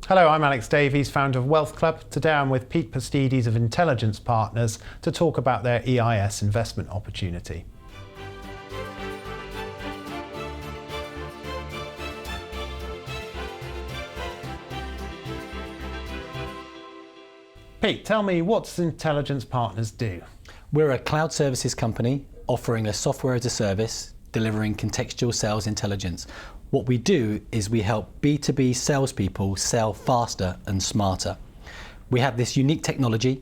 Hello, I'm Alex Davies, founder of Wealth Club. Today I'm with Pete Pastides of Intelligence Partners to talk about their EIS investment opportunity. Pete, tell me, what does Intelligence Partners do? We're a cloud services company offering a software as a service, delivering contextual sales intelligence. What we do is we help B2B salespeople sell faster and smarter. We have this unique technology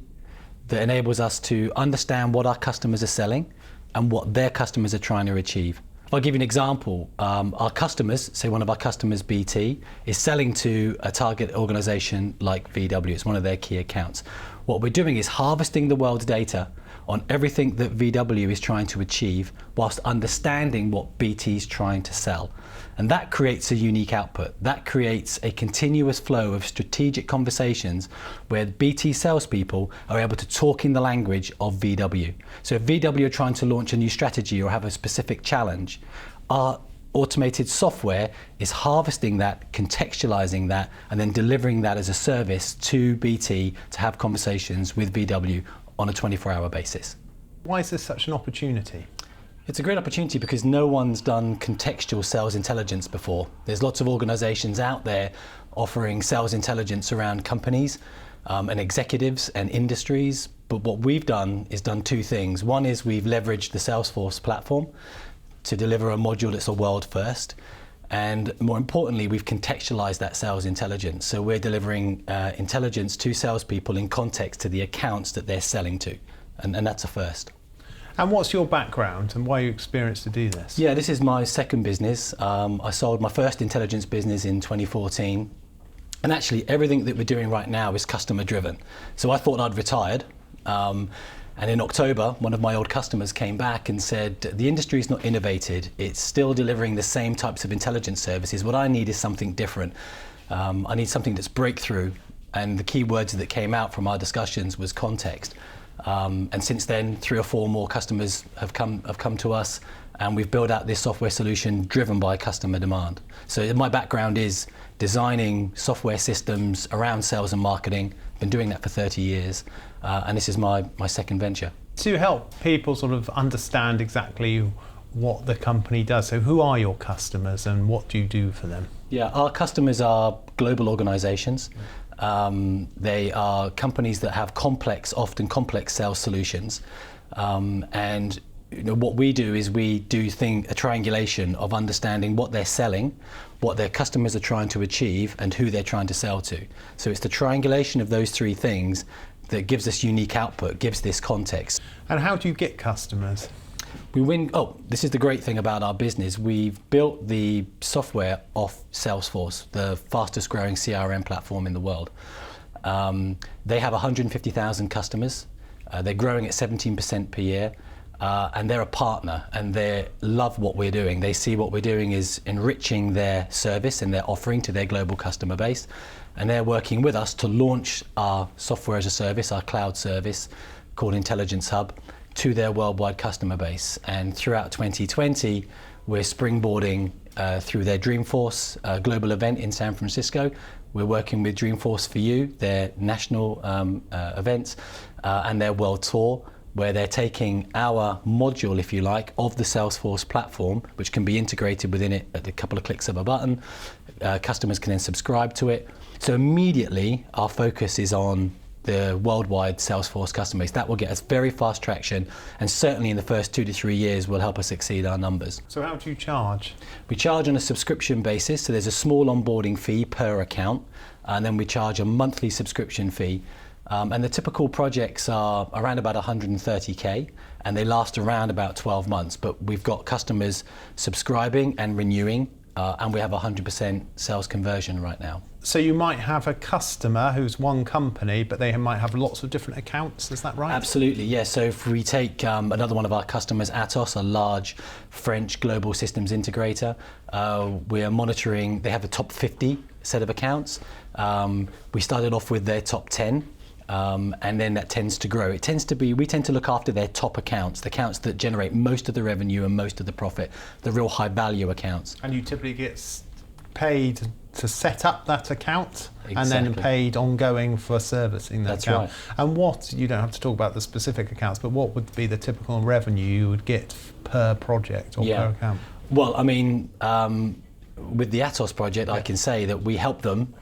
that enables us to understand what our customers are selling and what their customers are trying to achieve. I'll give you an example. Our customers, say one of our customers, BT, is selling to a target organization like VW. It's one of their key accounts. What we're doing is harvesting the world's data on everything that VW is trying to achieve whilst understanding what BT is trying to sell. And that creates a unique output. That creates a continuous flow of strategic conversations where BT salespeople are able to talk in the language of VW. So if VW are trying to launch a new strategy or have a specific challenge, our automated software is harvesting that, contextualizing that, and then delivering that as a service to BT to have conversations with VW on a 24-hour basis. Why is this such an opportunity? It's a great opportunity because no one's done contextual sales intelligence before. There's lots of organizations out there offering sales intelligence around companies and executives and industries. But what we've done is done two things. One is we've leveraged the Salesforce platform to deliver a module that's a world first. And more importantly, we've contextualized that sales intelligence. So we're delivering intelligence to salespeople in context to the accounts that they're selling to. And that's a first. And what's your background and why are you experienced to do this? Yeah, this is my second business. I sold my first intelligence business in 2014. And actually everything that we're doing right now is customer driven. So I thought I'd retired. And in October, one of my old customers came back and said, the industry's not innovated. It's still delivering the same types of intelligence services. What I need is something different. I need something that's breakthrough. And the key words that came out from our discussions was context. And since then, 3 or 4 more customers have come to us, and we've built out this software solution driven by customer demand. So my background is designing software systems around sales and marketing. Been doing that for 30 years, and this is my second venture. To help people sort of understand exactly what the company does, so who are your customers and what do you do for them? Yeah, our customers are global organizations. They are companies that have often complex sales solutions, and what we do is we do a triangulation of understanding what they're selling, what their customers are trying to achieve, and who they're trying to sell to. So it's the triangulation of those 3 things that gives us unique output, gives this context. And how do you get customers? We win. Oh, this is the great thing about our business. We've built the software off Salesforce, the fastest growing CRM platform in the world. They have 150,000 customers. They're growing at 17% per year. And they're a partner and they love what we're doing. They see what we're doing is enriching their service and their offering to their global customer base. And they're working with us to launch our software as a service, our cloud service called Intelligence Hub, to their worldwide customer base. And throughout 2020, we're springboarding through their Dreamforce global event in San Francisco. We're working with Dreamforce for You, their national events, and their world tour, where they're taking our module, if you like, of the Salesforce platform, which can be integrated within it at a couple of clicks of a button. Customers can then subscribe to it. So immediately, our focus is on the worldwide Salesforce customer base. That will get us very fast traction, and certainly in the first 2 to 3 years will help us exceed our numbers. So how do you charge? We charge on a subscription basis, so there's a small onboarding fee per account, and then we charge a monthly subscription fee. And the typical projects are around about 130K, and they last around about 12 months, but we've got customers subscribing and renewing, and we have 100% sales conversion right now. So you might have a customer who's one company, but they might have lots of different accounts, is that right? Absolutely, yes. So if we take another one of our customers, Atos, a large French global systems integrator, we are monitoring, they have a top 50 set of accounts. We started off with their top 10. And then that tends to grow. We tend to look after their top accounts, the accounts that generate most of the revenue and most of the profit, the real high value accounts. And you typically get paid to set up that account and Exactly. then paid ongoing for servicing that That's account. right. And what, you don't have to talk about the specific accounts, but what would be the typical revenue you would get per project or per account? Well, I mean, with the Atos project, I can say that we helped them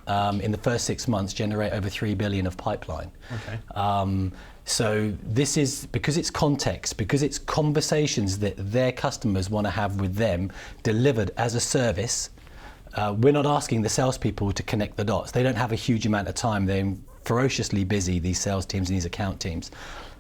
in the first 6 months generate over 3 billion of pipeline. Okay. So this is because it's context, because it's conversations that their customers want to have with them delivered as a service. We're not asking the salespeople to connect the dots. They don't have a huge amount of time. They're ferociously busy, these sales teams and these account teams.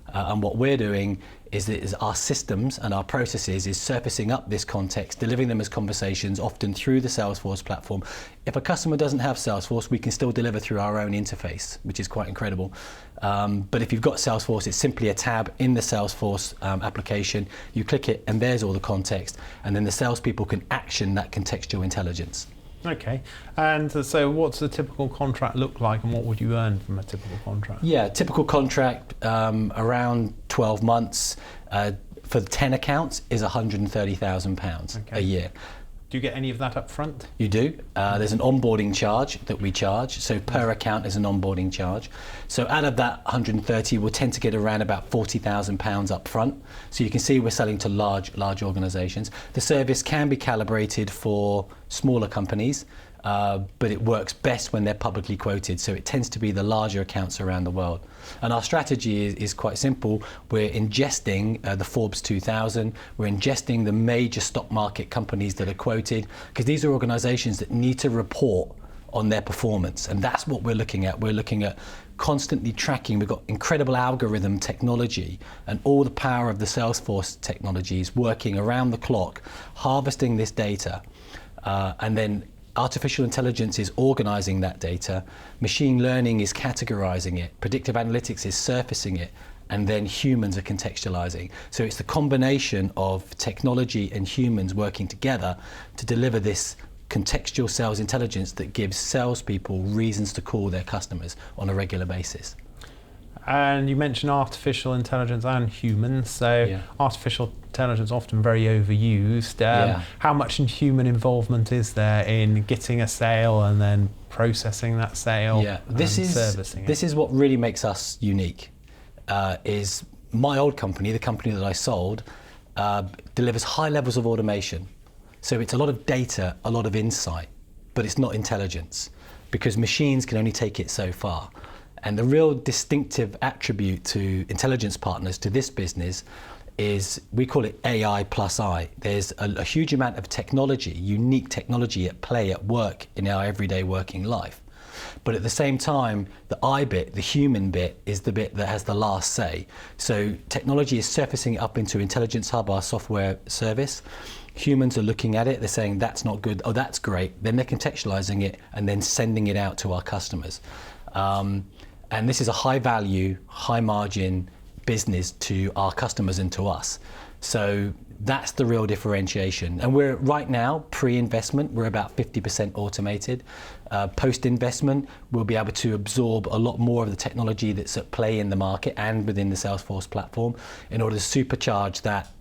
And what we're doing is our systems and our processes is surfacing up this context, delivering them as conversations, often through the Salesforce platform. If a customer doesn't have Salesforce, we can still deliver through our own interface, which is quite incredible. But if you've got Salesforce, it's simply a tab in the Salesforce application. You click it and there's all the context, and then the salespeople can action that contextual intelligence. Okay, and so what's the typical contract look like, and what would you earn from a typical contract? Yeah, typical contract around 12 months for 10 accounts is £130,000 a year. Do you get any of that up front? You do. There's an onboarding charge that we charge, so per account is an onboarding charge. So out of that 130, we'll tend to get around about £40,000 up front. So you can see we're selling to large organisations. The service can be calibrated for smaller companies, but it works best when they're publicly quoted. So it tends to be the larger accounts around the world. And our strategy is quite simple. We're ingesting the Forbes 2000. We're ingesting the major stock market companies that are quoted, because these are organizations that need to report on their performance. And that's what we're looking at. We're looking at constantly tracking. We've got incredible algorithm technology and all the power of the Salesforce technologies working around the clock, harvesting this data, and then artificial intelligence is organizing that data, machine learning is categorizing it, predictive analytics is surfacing it, and then humans are contextualizing. So it's the combination of technology and humans working together to deliver this contextual sales intelligence that gives salespeople reasons to call their customers on a regular basis. And you mentioned artificial intelligence and humans, so artificial intelligence often very overused. How much human involvement is there in getting a sale and then processing that sale and servicing it? This is what really makes us unique. Is my old company, the company that I sold, delivers high levels of automation. So it's a lot of data, a lot of insight, but it's not intelligence, because machines can only take it so far. And the real distinctive attribute to intelligence partners, to this business, is we call it AI plus I. There's a huge amount of technology, unique technology at play, at work in our everyday working life. But at the same time, the I bit, the human bit, is the bit that has the last say. So technology is surfacing up into Intelligence Hub, our software service. Humans are looking at it, they're saying that's not good, oh that's great. Then they're contextualizing it and then sending it out to our customers. And this is a high value, high margin business to our customers and to us. So that's the real differentiation. And we're right now, pre-investment, we're about 50% automated. Post-investment, we'll be able to absorb a lot more of the technology that's at play in the market and within the Salesforce platform in order to supercharge that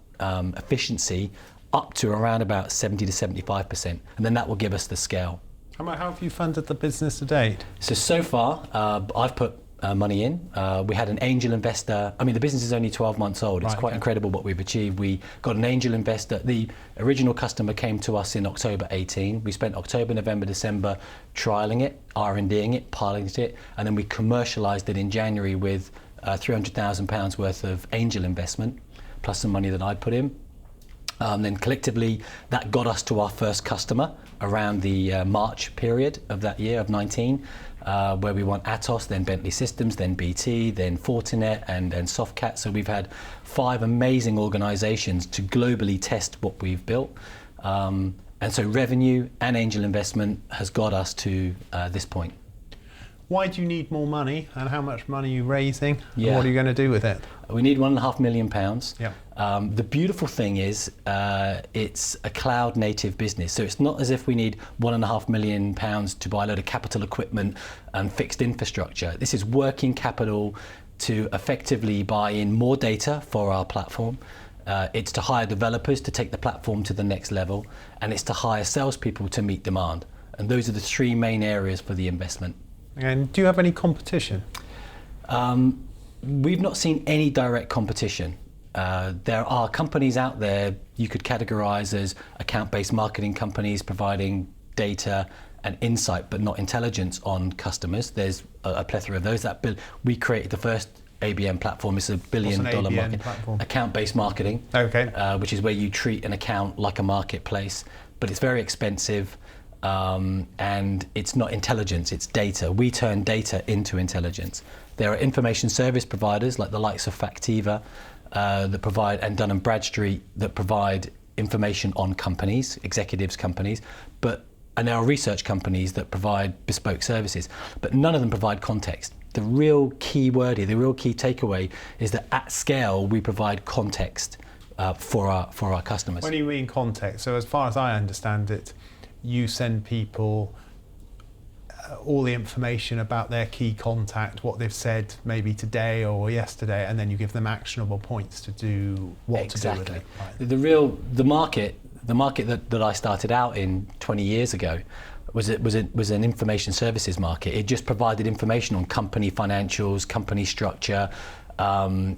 efficiency up to around about 70 to 75%. And then that will give us the scale. How have you funded the business to date? So far, I've put money in. We had an angel investor. I mean, the business is only 12 months old. It's quite incredible what we've achieved. We got an angel investor. The original customer came to us in October 18. We spent October, November, December trialing it, R&Ding it, piloting it, and then we commercialized it in January with £300,000 worth of angel investment, plus some money that I'd put in. Then collectively, that got us to our first customer around the March period of that year, of 19, where we won Atos, then Bentley Systems, then BT, then Fortinet, and then Softcat. So we've had 5 amazing organizations to globally test what we've built. And so revenue and angel investment has got us to this point. Why do you need more money, and how much money are you raising? And what are you going to do with it? We need £1.5 million. The beautiful thing is it's a cloud native business. So it's not as if we need £1.5 million to buy a load of capital equipment and fixed infrastructure. This is working capital to effectively buy in more data for our platform. It's to hire developers to take the platform to the next level, and it's to hire salespeople to meet demand. And those are the three main areas for the investment. And do you have any competition? We've not seen any direct competition. There are companies out there you could categorize as account-based marketing companies providing data and insight, but not intelligence on customers. There's a plethora of those. We created the first ABM platform. It's $1 billion market. Platform? Account-based marketing, which is where you treat an account like a marketplace, but it's very expensive, and it's not intelligence, it's data. We turn data into intelligence. There are information service providers like the likes of Factiva that provide, and Dun & Bradstreet, that provide information on companies, executives' companies, and there are research companies that provide bespoke services, but none of them provide context. The real key word here, the real key takeaway is that at scale, we provide context for our customers. When you mean context, so as far as I understand it, you send people all the information about their key contact, what they've said maybe today or yesterday, and then you give them actionable points to do what to do with it. Right. The market that I started out in 20 years ago was an information services market. It just provided information on company financials, company structure,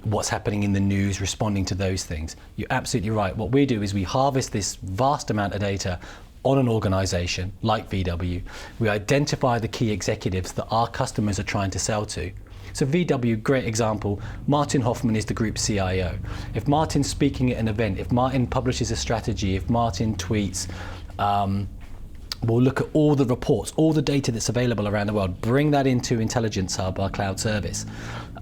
what's happening in the news, responding to those things. You're absolutely right. What we do is we harvest this vast amount of data on an organization like VW. We identify the key executives that our customers are trying to sell to. So VW, great example, Martin Hoffman is the group CIO. If Martin's speaking at an event, if Martin publishes a strategy, if Martin tweets, we'll look at all the reports, all the data that's available around the world, bring that into Intelligence Hub, our cloud service,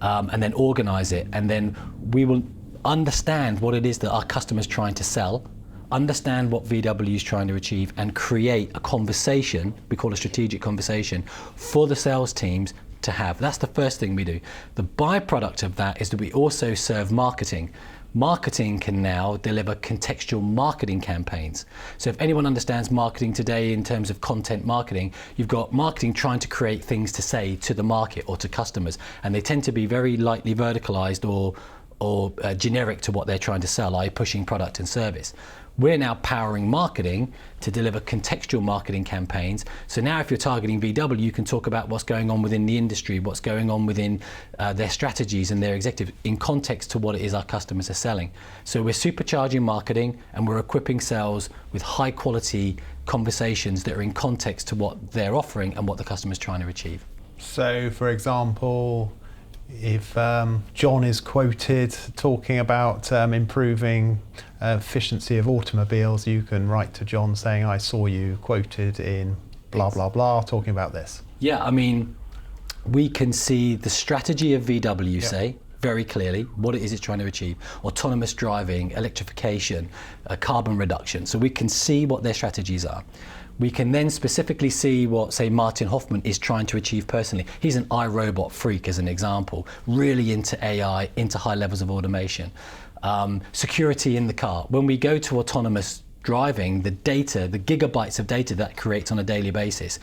and then organize it. And then we will understand what it is that our customer's trying to sell, understand what VW is trying to achieve, and create a conversation, we call a strategic conversation, for the sales teams to have. That's the first thing we do. The byproduct of that is that we also serve marketing. Marketing can now deliver contextual marketing campaigns. So if anyone understands marketing today in terms of content marketing, you've got marketing trying to create things to say to the market or to customers, and they tend to be very lightly verticalized or generic to what they're trying to sell, like pushing product and service. We're now powering marketing to deliver contextual marketing campaigns. So now if you're targeting VW, you can talk about what's going on within the industry, what's going on within their strategies and their executives in context to what it is our customers are selling. So we're supercharging marketing and we're equipping sales with high quality conversations that are in context to what they're offering and what the customer's trying to achieve. So for example, if John is quoted talking about improving efficiency of automobiles, you can write to John saying, I saw you quoted in blah, blah, blah, talking about this. Yeah, I mean, we can see the strategy of VW, say, very clearly, what it is it's trying to achieve. Autonomous driving, electrification, carbon reduction. So we can see what their strategies are. We can then specifically see what, say, Martin Hoffman is trying to achieve personally. He's an iRobot freak, as an example, really into AI, into high levels of automation. Security in the car. When we go to autonomous driving, the data, the gigabytes of data that creates on a daily basis,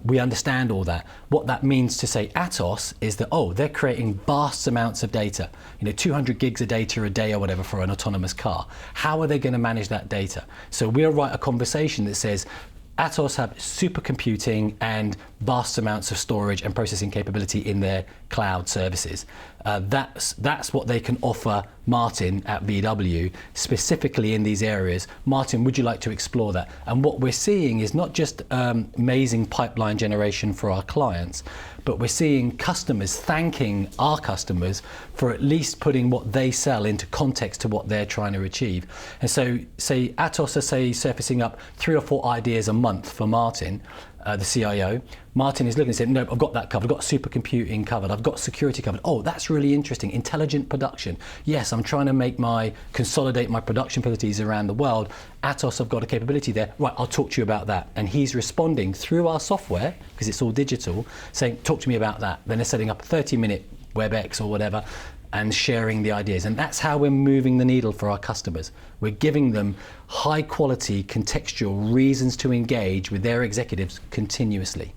we understand all that. What that means to, say, Atos is that, they're creating vast amounts of data, 200 gigs of data a day or whatever for an autonomous car. How are they going to manage that data? So we'll write a conversation that says, Atos have supercomputing and vast amounts of storage and processing capability in their cloud services. That's what they can offer Martin at VW, specifically in these areas. Martin, would you like to explore that? And what we're seeing is not just amazing pipeline generation for our clients, but we're seeing customers thanking our customers for at least putting what they sell into context to what they're trying to achieve. And so, say Atos are surfacing up 3 or 4 ideas a month for Martin, the CIO. Martin is looking and saying, no, I've got that covered, I've got supercomputing covered, I've got security covered. Oh, that's really interesting. Intelligent production. Yes, I'm trying to consolidate my production facilities around the world. Atos have got a capability there. Right, I'll talk to you about that. And he's responding through our software, because it's all digital, saying, talk to me about that. Then they're setting up a 30-minute WebEx or whatever, and sharing the ideas. And that's how we're moving the needle for our customers. We're giving them high quality, contextual reasons to engage with their executives continuously.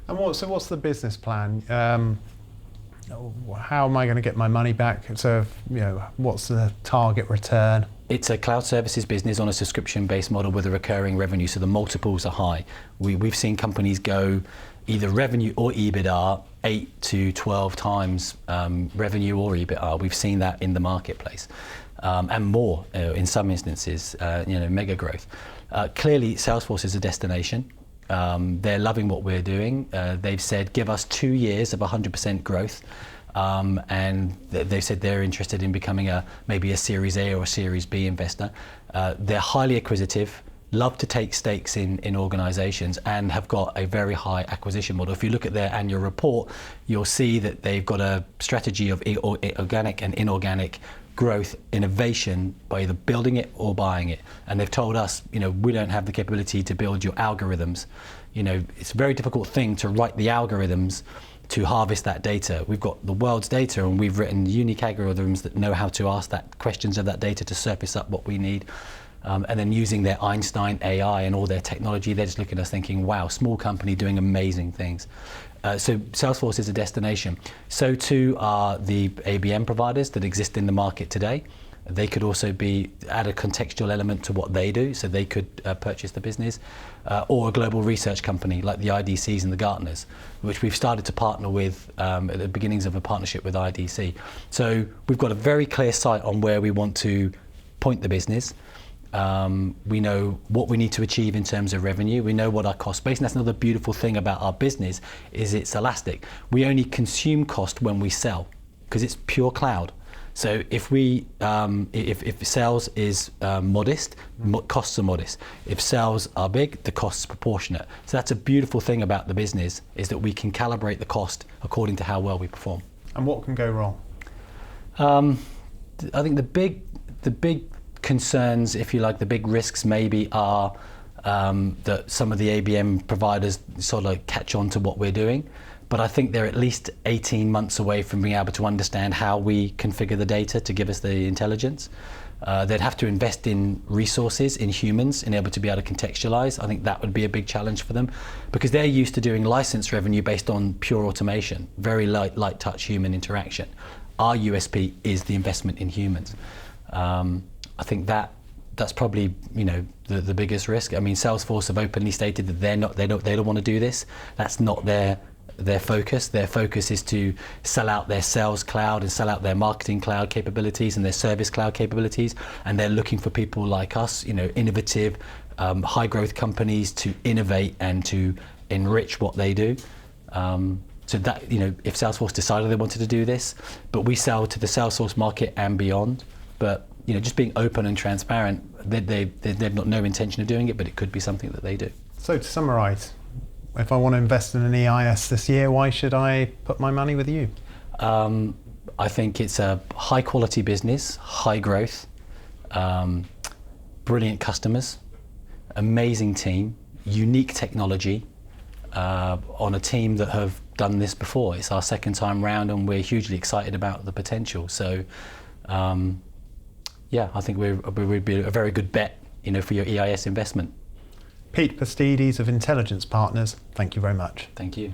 And what's the business plan? How am I going to get my money back? So, what's the target return? It's a cloud services business on a subscription-based model with a recurring revenue, so the multiples are high. We've seen companies go either revenue or EBITDA 8 to 12 times revenue or EBITDA. We've seen that in the marketplace, and more in some instances. Mega growth. Clearly, Salesforce is a destination. They're loving what we're doing. They've said, give us 2 years of 100% growth. And they've said they're interested in becoming maybe a Series A or a Series B investor. They're highly acquisitive, love to take stakes in organizations, and have got a very high acquisition model. If you look at their annual report, you'll see that they've got a strategy of organic and inorganic growth, innovation, by either building it or buying it. And they've told us, we don't have the capability to build your algorithms. It's a very difficult thing to write the algorithms to harvest that data. We've got the world's data, and we've written unique algorithms that know how to ask questions of that data to surface up what we need. And then using their Einstein AI and all their technology, they're just looking at us thinking, wow, small company doing amazing things. So Salesforce is a destination. So too are the ABM providers that exist in the market today. They could also add a contextual element to what they do, so they could purchase the business, or a global research company like the IDCs and the Gartners, which we've started to partner with at the beginnings of a partnership with IDC. So we've got a very clear sight on where we want to point the business. We know what we need to achieve in terms of revenue. We know what our cost base, and that's another beautiful thing about our business, is it's elastic. We only consume cost when we sell, because it's pure cloud. So if sales is modest, costs are modest. If sales are big, the costs are proportionate. So that's a beautiful thing about the business, is that we can calibrate the cost according to how well we perform. And what can go wrong? I think the big concerns, if you like, the big risks maybe are that some of the ABM providers sort of catch on to what we're doing. But I think they're at least 18 months away from being able to understand how we configure the data to give us the intelligence. They'd have to invest in resources, in humans, in able to be able to contextualize. I think that would be a big challenge for them, because they're used to doing license revenue based on pure automation, very light touch human interaction. Our USP is the investment in humans. I think that's probably the biggest risk. I mean, Salesforce have openly stated that they don't want to do this. That's not their focus. Their focus is to sell out their sales cloud and sell out their marketing cloud capabilities and their service cloud capabilities. And they're looking for people like us, innovative, high growth companies to innovate and to enrich what they do. So that, if Salesforce decided they wanted to do this, but we sell to the Salesforce market and beyond. But just being open and transparent, they've got no intention of doing it, but it could be something that they do. So to summarise, if I want to invest in an EIS this year, why should I put my money with you? I think it's a high quality business, high growth, brilliant customers, amazing team, unique technology, on a team that have done this before. It's our second time round, and we're hugely excited about the potential. So I think we would be a very good bet, for your EIS investment. Pete Pastides of Intelligence Partners, thank you very much. Thank you.